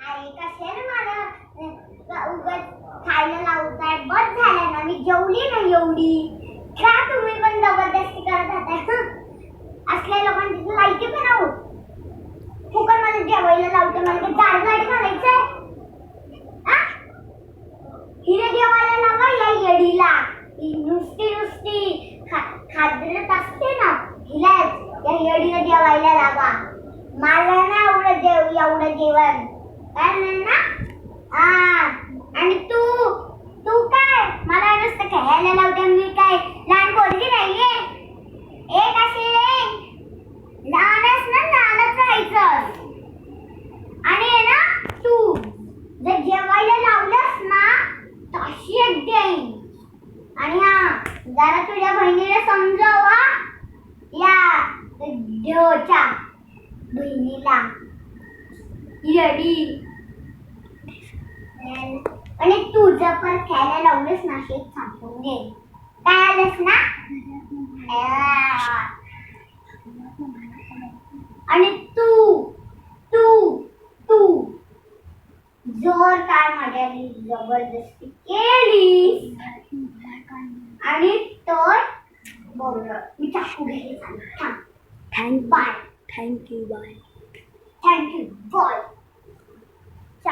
अरे कशाला मला उगाच खायला लावताय? बस झालं ना, मी जेवली ना एवढी. का तुम्ही पण जबरदस्ती करत होता? असल्या लोकांची लायकी पण आहोत. फुकट मला जेवायला लावते, मला काय चार गाडी घालायचंय? हिने जेवायला लावा या येडीला. ही नुसती नुसती खाद्रत असते ना, हिलाच या येडीला जेवायला लावा. मला ना एवढं जेवण काय ना. आणि तू तू काय मला नुसतं खेळायला लावते? मी काय लहान पोरगी नाहीये? एक अशी लहानच ना, लहानच राहायचं. आणि आहे ना, तू जर जेवायला लावलंस ना तशी एक देईन. आणि जरा तुझ्या बहिणीला समजावा, या देवच्या बहिणीला येडी. आणि तुझं पण खेळायला लावलंस ना, शेत सांगून घे. काय आलंस ना? आणि तू तू तू जर काय माझ्या जबरदस्ती केली आणि तर बरं मी चाकू घ्यायला सांग. Bye. Thank you bye. Thank you bye.